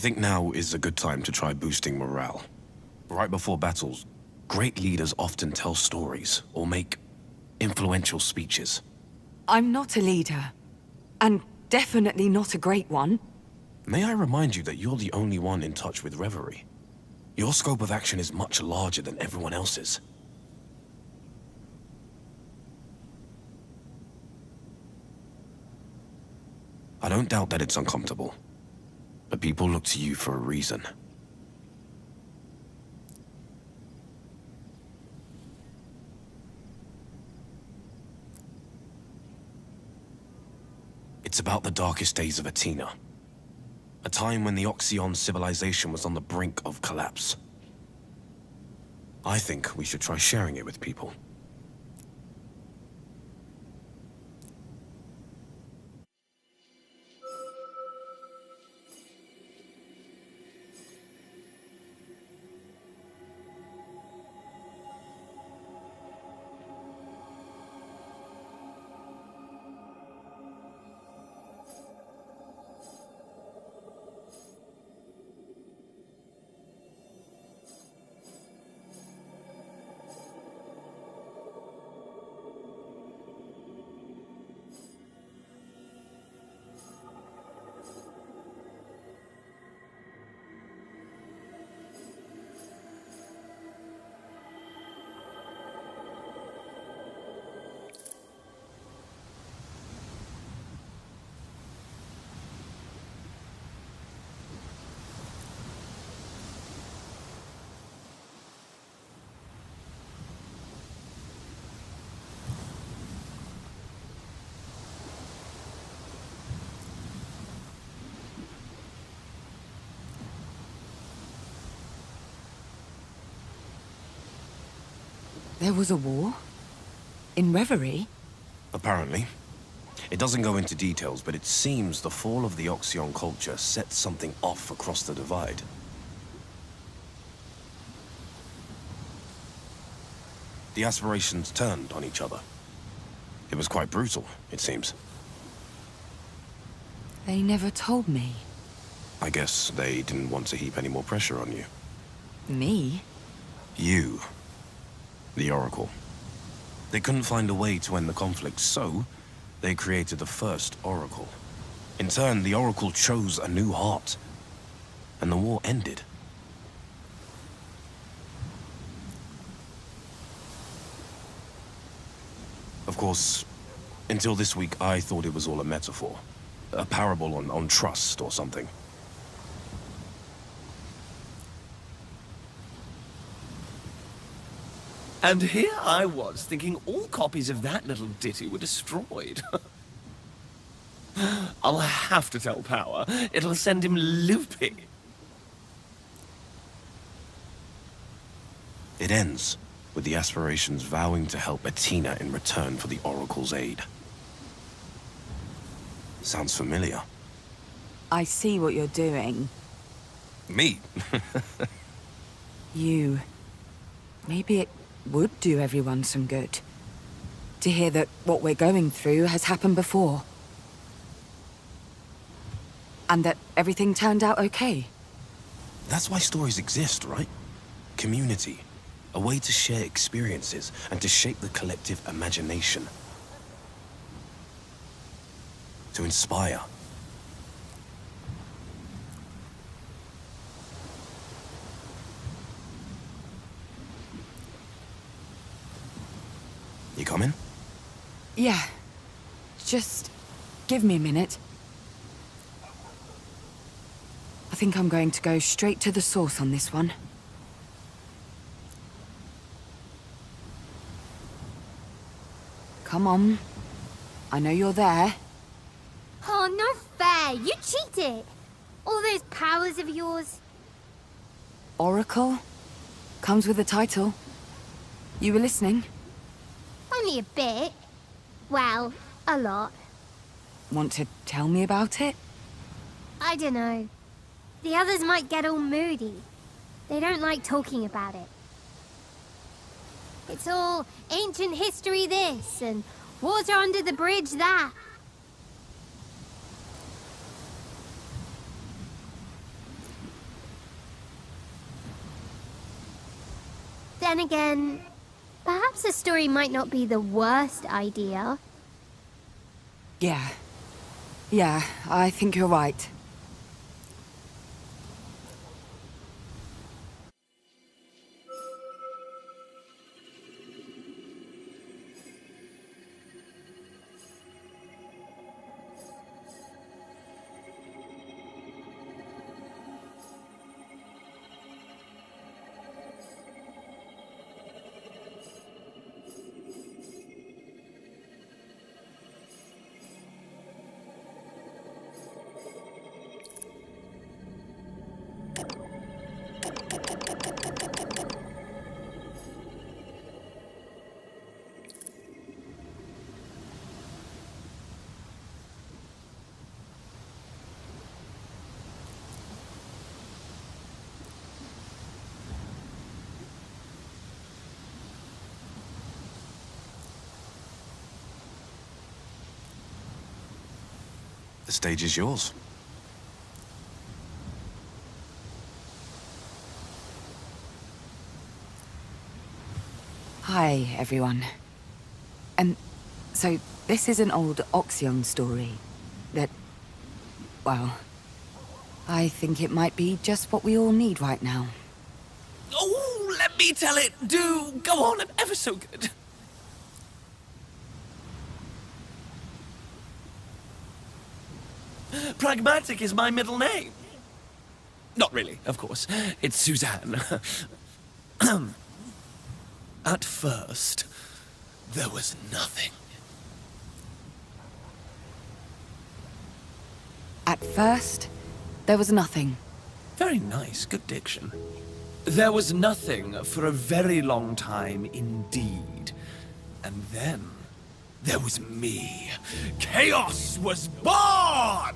think now is a good time to try boosting morale. Right before battles, great leaders often tell stories or make influential speeches. I'm not a leader. And definitely not a great one. May I remind you that you're the only one in touch with Reverie? Your scope of action is much larger than everyone else's. I don't doubt that it's uncomfortable, but people look to you for a reason. It's about the darkest days of Athena. A time when the Oxyon civilization was on the brink of collapse. I think we should try sharing it with people. There was a war? In Reverie? Apparently. It doesn't go into details, but it seems the fall of the Oxyon culture set something off across the divide. The Aspirations turned on each other. It was quite brutal, it seems. They never told me. I guess they didn't want to heap any more pressure on you. Me? You. The Oracle. They couldn't find a way to end the conflict, so they created the first Oracle. In turn, the Oracle chose a new heart, and the war ended. Of course, until this week, I thought it was all a metaphor. A parable on trust or something. And here I was, thinking all copies of that little ditty were destroyed. I'll have to tell Power. It'll send him loopy. It ends with the Aspirations vowing to help Athena in return for the Oracle's aid. Sounds familiar. I see what you're doing. Me? You. Maybe it would do everyone some good. To hear that what we're going through has happened before. And that everything turned out okay. That's why stories exist, right? Community. A way to share experiences and to shape the collective imagination. To inspire. You coming? Yeah. Just give me a minute. I think I'm going to go straight to the source on this one. Come on. I know you're there. Oh, no fair. You cheated. All those powers of yours. Oracle? Comes with a title. You were listening? Only a bit. Well, a lot. Want to tell me about it? I don't know. The others might get all moody. They don't like talking about it. It's all ancient history this, and water under the bridge that. Then again, perhaps a story might not be the worst idea. Yeah. Yeah, I think you're right. The stage is yours. Hi, everyone. So this is an old Oxion story that, well, I think it might be just what we all need right now. Oh, let me tell it. Do go on, I'm ever so good. Pragmatic is my middle name. Not really, of course. It's Suzanne. At first, there was nothing. At first, there was nothing. Very nice, good diction. There was nothing for a very long time indeed. And then, there was me. Chaos was born!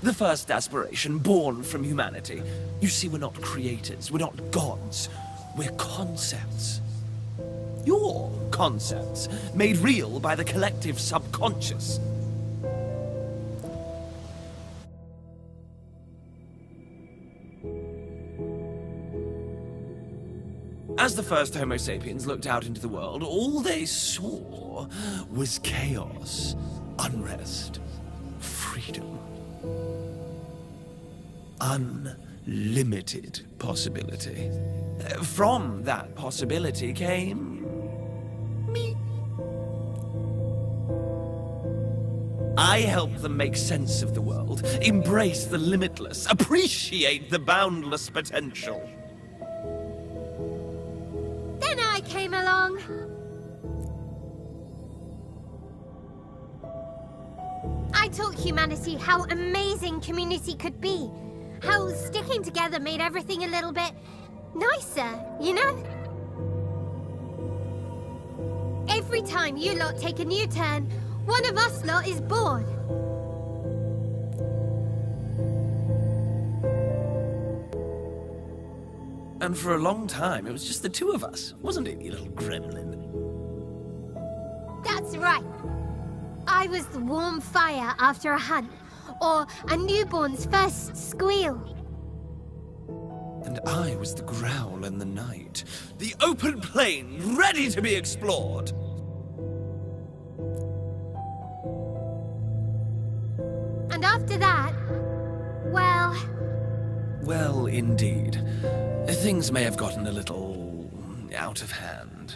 The first aspiration born from humanity. You see, we're not creators, we're not gods. We're concepts. Your concepts, made real by the collective subconscious. As the first Homo sapiens looked out into the world, all they saw was chaos, unrest, freedom. Unlimited possibility. From that possibility came me. I helped them make sense of the world, embrace the limitless, appreciate the boundless potential. Then I came along. I taught humanity how amazing community could be. How sticking together made everything a little bit nicer, you know? Every time you lot take a new turn, one of us lot is born. And for a long time, it was just the two of us, wasn't it, you little gremlin? That's right. I was the warm fire after a hunt, or a newborn's first squeal. And I was the growl in the night, the open plain ready to be explored. And after that, well... Well, indeed. Things may have gotten a little out of hand.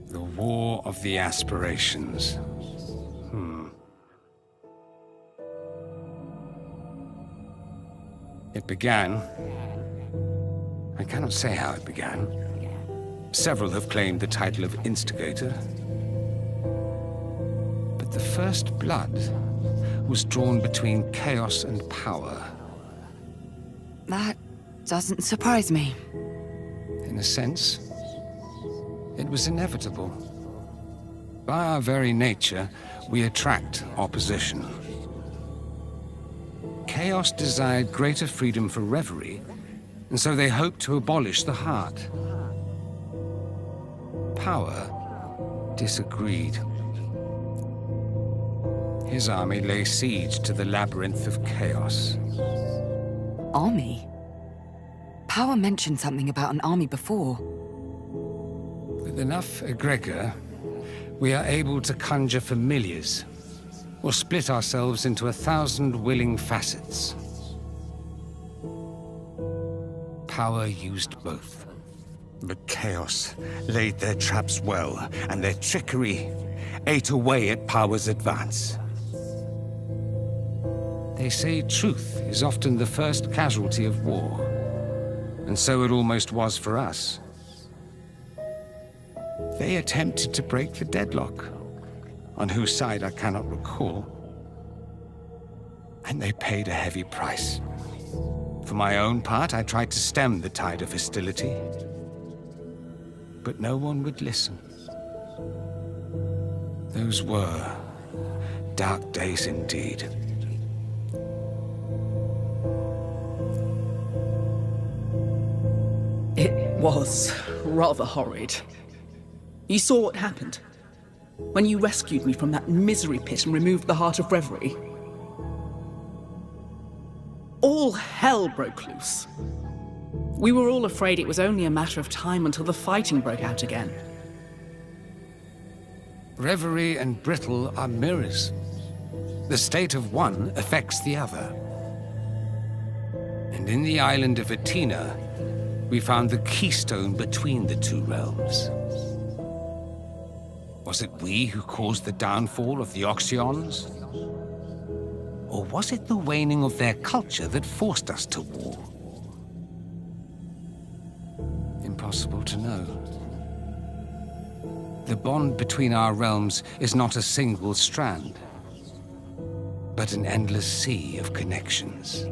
The War of the Aspirations. It began... I cannot say how it began. Several have claimed the title of instigator. The first blood was drawn between chaos and power. That doesn't surprise me. In a sense, it was inevitable. By our very nature, we attract opposition. Chaos desired greater freedom for Reverie, and so they hoped to abolish the heart. Power disagreed. His army lay siege to the labyrinth of chaos. Army? Power mentioned something about an army before. With enough egregor, we are able to conjure familiars, or split ourselves into 1,000 willing facets. Power used both. But chaos laid their traps well, and their trickery ate away at power's advance. They say truth is often the first casualty of war, and so it almost was for us. They attempted to break the deadlock, on whose side I cannot recall, and they paid a heavy price. For my own part, I tried to stem the tide of hostility, but no one would listen. Those were dark days indeed. It was rather horrid. You saw what happened when you rescued me from that misery pit and removed the heart of Reverie. All hell broke loose. We were all afraid it was only a matter of time until the fighting broke out again. Reverie and Brittle are mirrors. The state of one affects the other. And in the island of Atina, we found the keystone between the two realms. Was it we who caused the downfall of the Oxions? Or was it the waning of their culture that forced us to war? Impossible to know. The bond between our realms is not a single strand, but an endless sea of connections.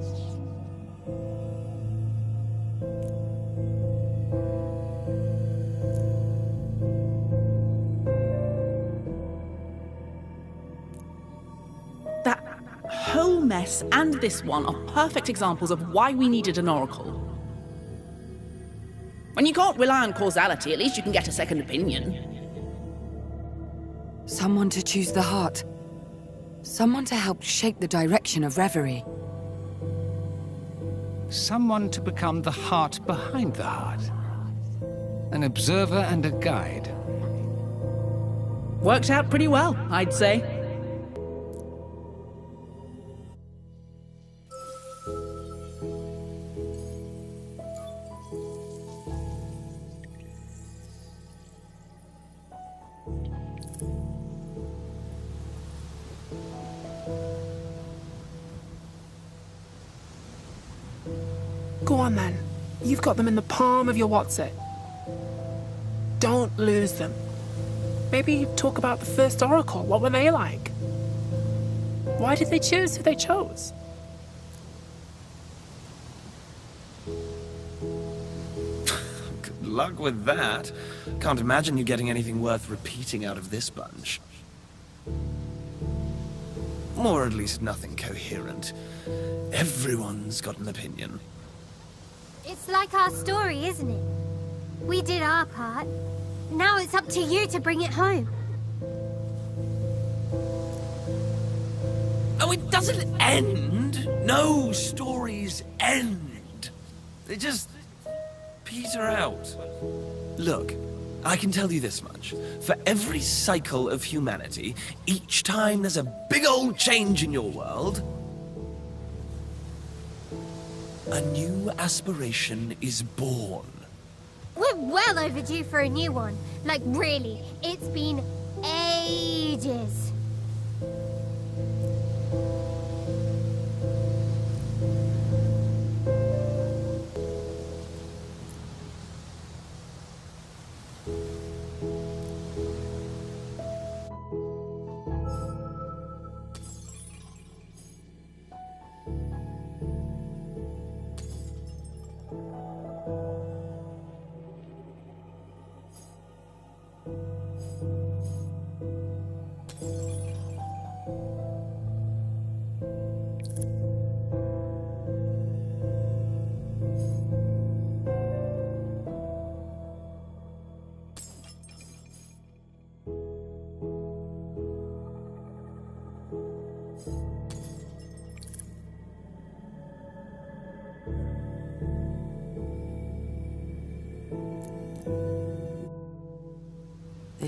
That whole mess and this one are perfect examples of why we needed an oracle. When you can't rely on causality, at least you can get a second opinion. Someone to choose the heart. Someone to help shape the direction of Reverie. Someone to become the heart behind the heart. An observer and a guide. Worked out pretty well, I'd say. Go on then. You've got them in the palm of your what's-it. Don't lose them. Maybe talk about the first oracle. What were they like? Why did they choose who they chose? Good luck with that. Can't imagine you getting anything worth repeating out of this bunch. Or at least nothing coherent. Everyone's got an opinion. It's like our story, isn't it? We did our part. Now it's up to you to bring it home. Oh, it doesn't end! No stories end. They just peter out. Look, I can tell you this much. For every cycle of humanity, each time there's a big old change in your world, a new aspiration is born. We're well overdue for a new one. Like, really, it's been ages.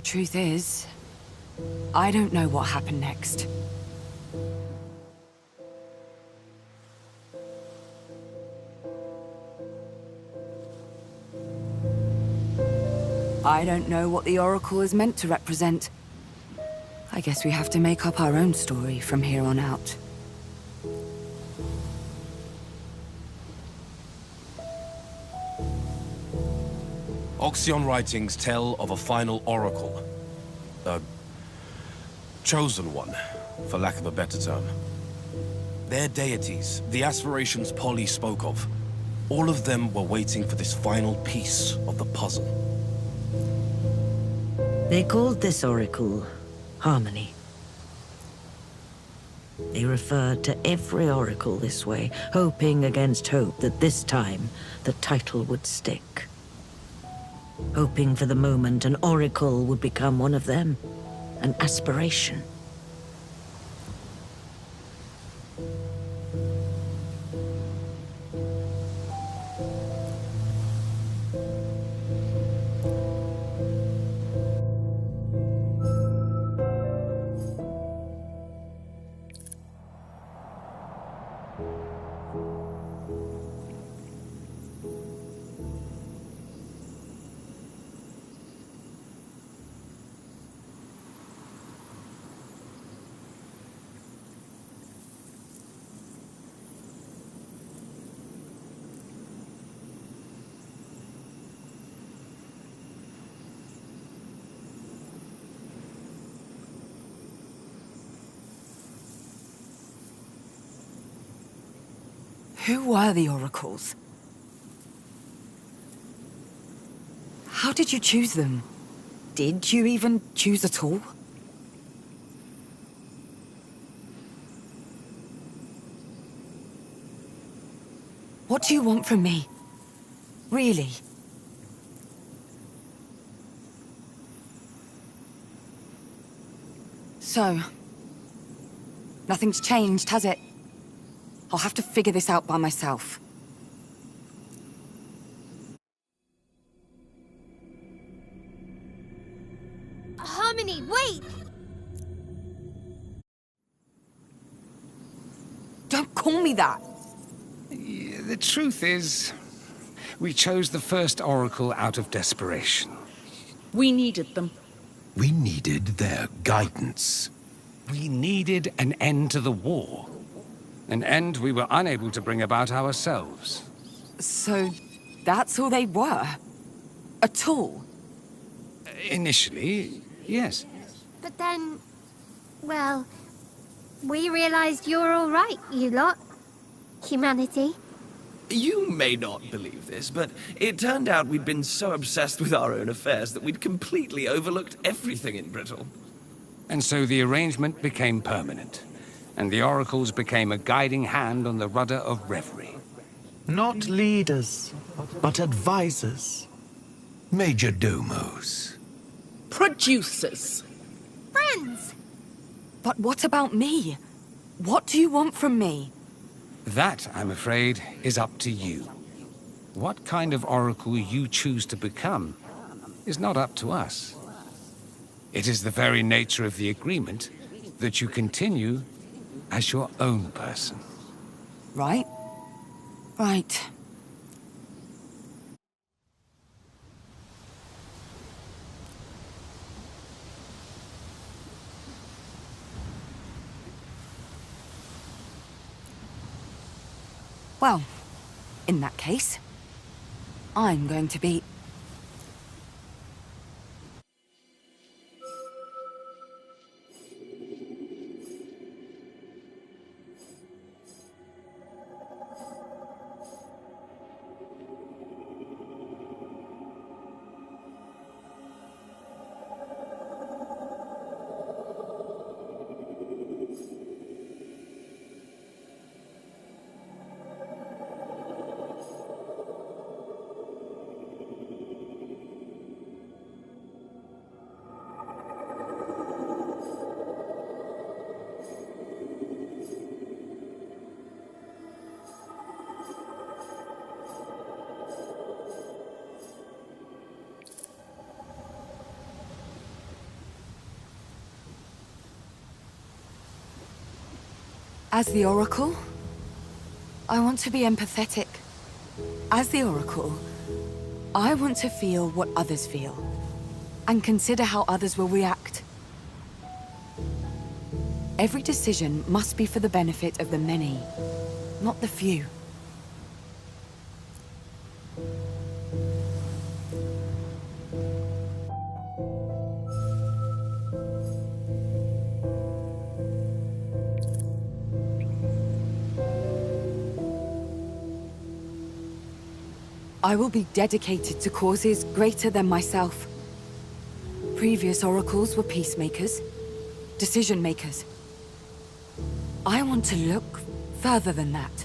truth is, I don't know what happened next. I don't know what the Oracle is meant to represent. I guess we have to make up our own story from here on out. Oxion writings tell of a final oracle. A chosen one, for lack of a better term. Their deities, the Aspirations Polly spoke of, all of them were waiting for this final piece of the puzzle. They called this oracle Harmony. They referred to every oracle this way, hoping against hope that this time the title would stick. Hoping for the moment an oracle would become one of them, an aspiration. Who were the Oracles? How did you choose them? Did you even choose at all? What do you want from me? Really? So, nothing's changed, has it? I'll have to figure this out by myself. Harmony, wait! Don't call me that! The truth is, we chose the first oracle out of desperation. We needed them. We needed their guidance. We needed an end to the war. An end we were unable to bring about ourselves. So, that's all they were? A tool? Initially, yes. But then, well, we realized you're all right, you lot. Humanity. You may not believe this, but it turned out we'd been so obsessed with our own affairs that we'd completely overlooked everything in Brittle. And so the arrangement became permanent, and the oracles became a guiding hand on the rudder of Reverie. Not leaders, but advisors. Major domos. Producers. Friends! But what about me? What do you want from me? That, I'm afraid, is up to you. What kind of oracle you choose to become is not up to us. It is the very nature of the agreement that you continue as your own person. Right? Right. Well, in that case, I'm going to be... As the Oracle, I want to be empathetic. As the Oracle, I want to feel what others feel, and consider how others will react. Every decision must be for the benefit of the many, not the few. I will be dedicated to causes greater than myself. Previous oracles were peacemakers, decision-makers. I want to look further than that.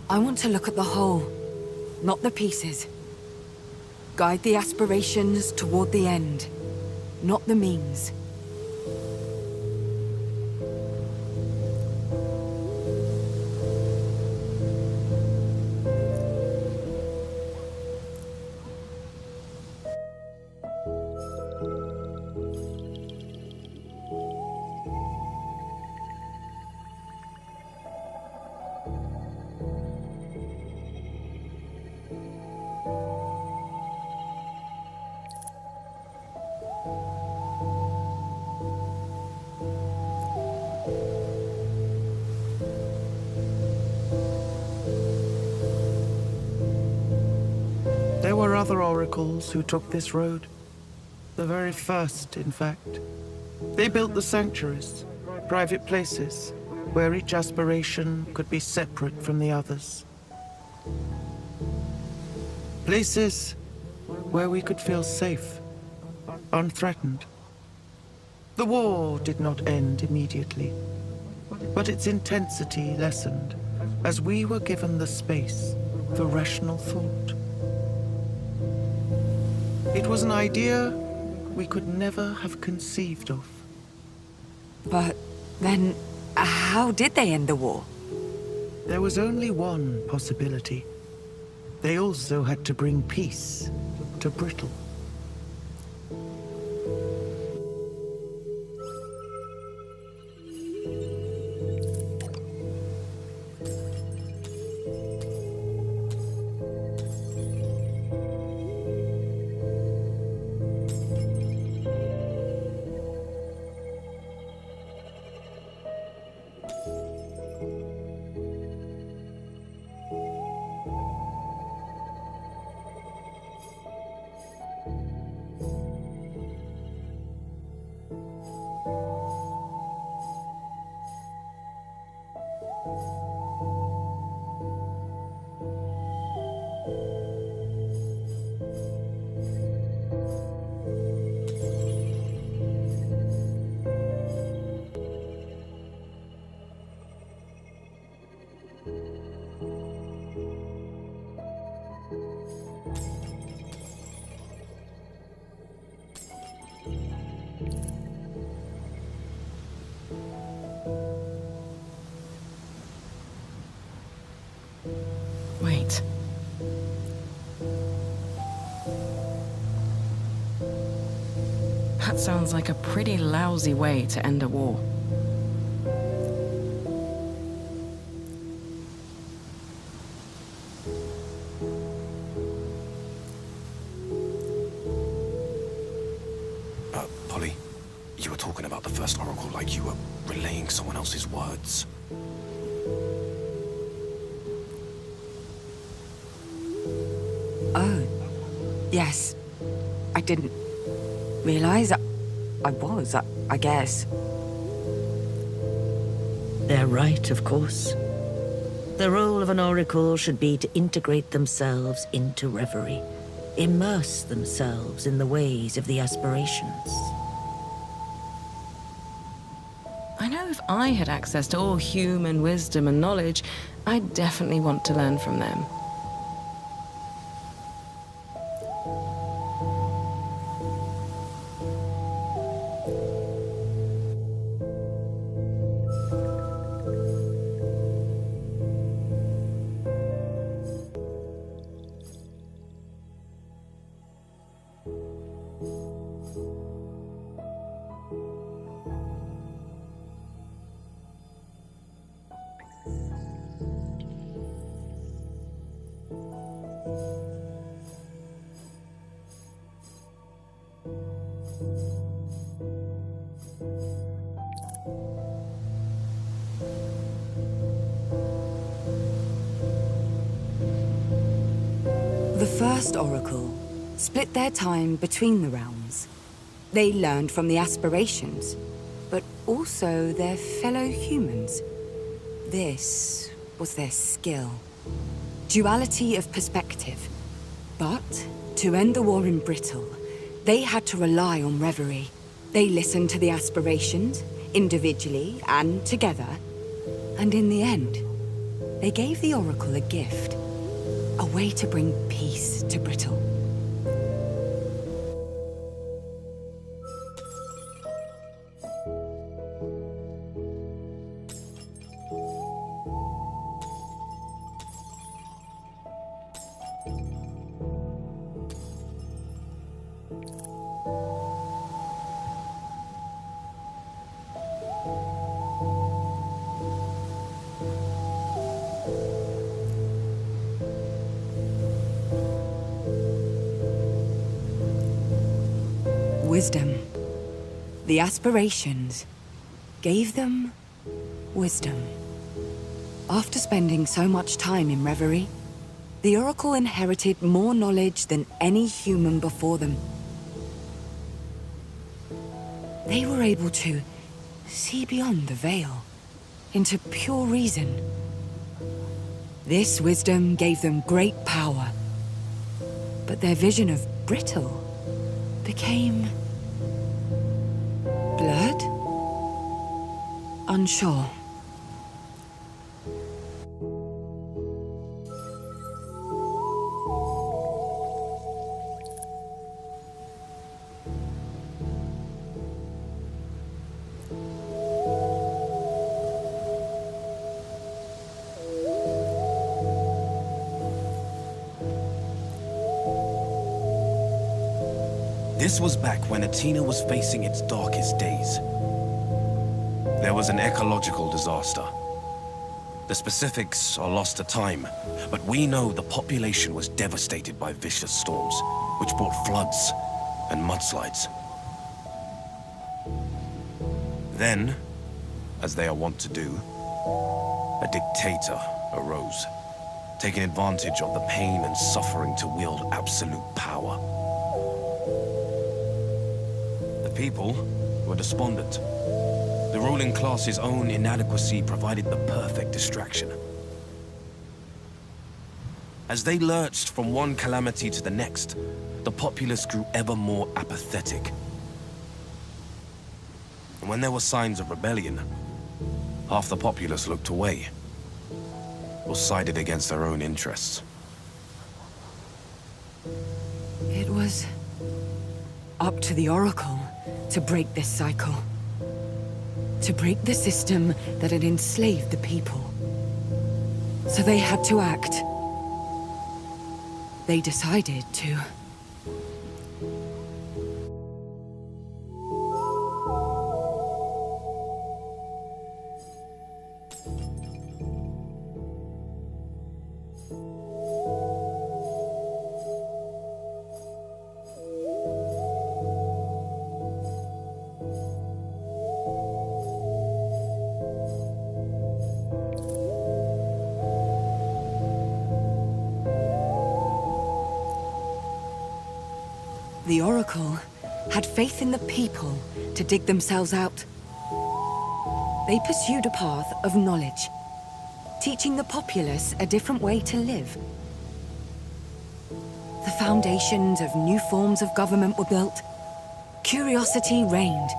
I want to look at the whole, not the pieces. Guide the aspirations toward the end, not the means. There were other oracles who took this road. The very first, in fact. They built the sanctuaries, private places, where each aspiration could be separate from the others. Places where we could feel safe, unthreatened. The war did not end immediately, but its intensity lessened as we were given the space for rational thought. It was an idea we could never have conceived of. But then, how did they end the war? There was only one possibility. They also had to bring peace to Brittle. Wait. That sounds like a pretty lousy way to end a war. Polly, you were talking about the first oracle like you were relaying someone else's words. Oh, yes. I didn't realize I guess. They're right, of course. The role of an oracle should be to integrate themselves into Reverie, immerse themselves in the ways of the Aspirations. I know if I had access to all human wisdom and knowledge, I'd definitely want to learn from them. first Oracle split their time between the realms. They learned from the Aspirations, but also their fellow humans. This was their skill. Duality of perspective. But to end the war in Brittle, they had to rely on Reverie. They listened to the Aspirations, individually and together, and in the end, they gave the Oracle a gift. A way to bring peace to Brittle. Wisdom. The Aspirations gave them wisdom. After spending so much time in Reverie, the Oracle inherited more knowledge than any human before them. They were able to see beyond the veil, into pure reason. This wisdom gave them great power, but their vision of Brittle became blurred? Unsure. This was back when Athena was facing its darkest days. There was an ecological disaster. The specifics are lost to time, but we know the population was devastated by vicious storms, which brought floods and mudslides. Then, as they are wont to do, a dictator arose, taking advantage of the pain and suffering to wield absolute power. The people were despondent. The ruling class's own inadequacy provided the perfect distraction. As they lurched from one calamity to the next, the populace grew ever more apathetic. And when there were signs of rebellion, half the populace looked away, or sided against their own interests. It was up to the Oracle to break this cycle. To break the system that had enslaved the people. So they had to act. They decided to. The Oracle had faith in the people to dig themselves out. They pursued a path of knowledge, teaching the populace a different way to live. The foundations of new forms of government were built, curiosity reigned,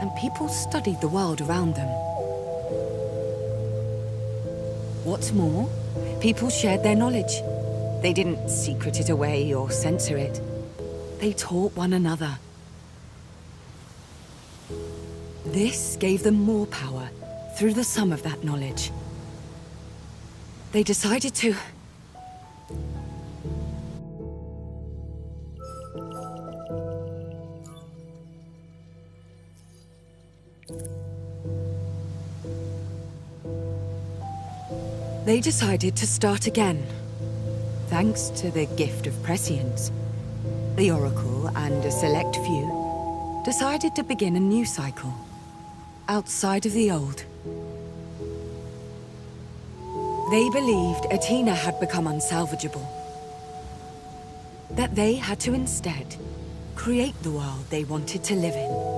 and people studied the world around them. What's more, people shared their knowledge. They didn't secret it away or censor it. They taught one another. This gave them more power through the sum of that knowledge. They decided to... They decided to start again, thanks to the gift of prescience. The Oracle and a select few decided to begin a new cycle, outside of the old. They believed Athena had become unsalvageable. that they had to instead create the world they wanted to live in.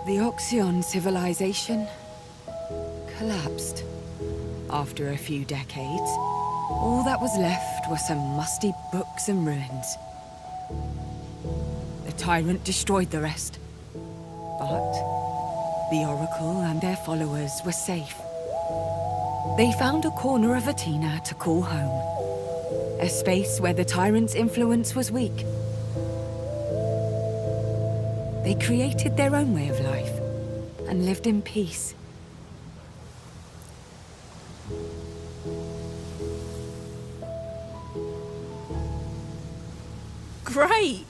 The Oxion civilization collapsed. After a few decades, all that was left were some musty books and ruins. The Tyrant destroyed the rest, but the Oracle and their followers were safe. They found a corner of Athena to call home, a space where the Tyrant's influence was weak. They created their own way of life and lived in peace. Great!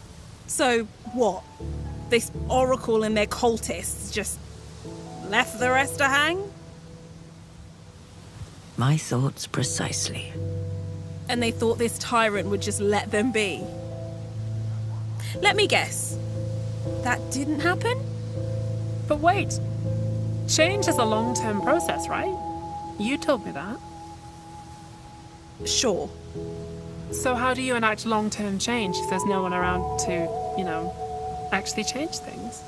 So, what? This Oracle and their cultists just left the rest to hang? My thoughts precisely. And they thought this tyrant would just let them be? Let me guess. That didn't happen? But wait, change is a long-term process, right? You told me that. Sure. So how do you enact long-term change if there's no one around to, actually change things?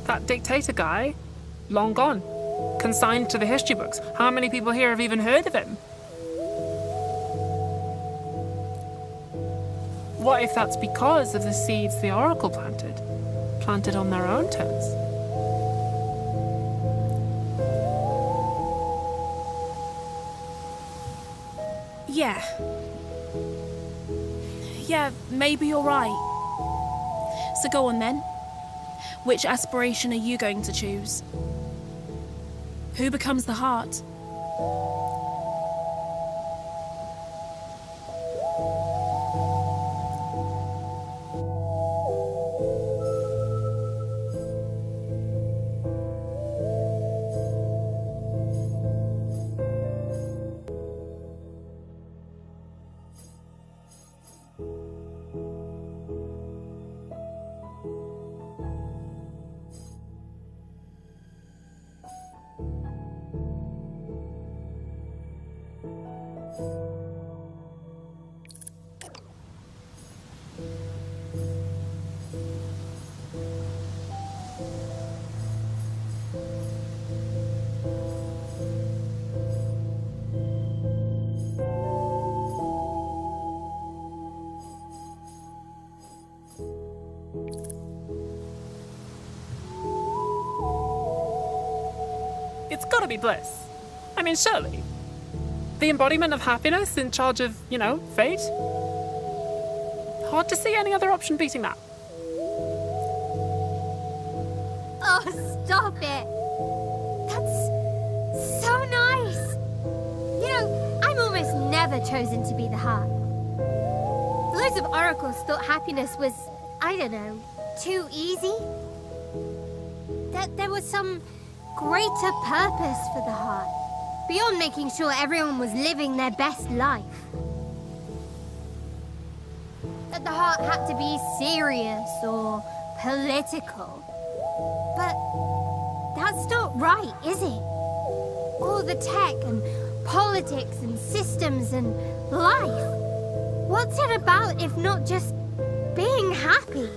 That dictator guy, long gone. Consigned to the history books. How many people here have even heard of him? What if that's because of the seeds the Oracle planted? Planted on their own terms? Yeah, maybe you're right. So go on then. Which aspiration are you going to choose? Who becomes the heart? It's gotta be bliss. I mean, surely. The embodiment of happiness in charge of, fate? Hard to see any other option beating that. Oh, stop it. That's so nice. I'm almost never chosen to be the heart. Loads of oracles thought happiness was, I don't know, too easy. That there was some greater purpose for the heart, beyond making sure everyone was living their best life. That the heart had to be serious or political. But that's not right, is it? All the tech and politics and systems and life. What's it about if not just being happy?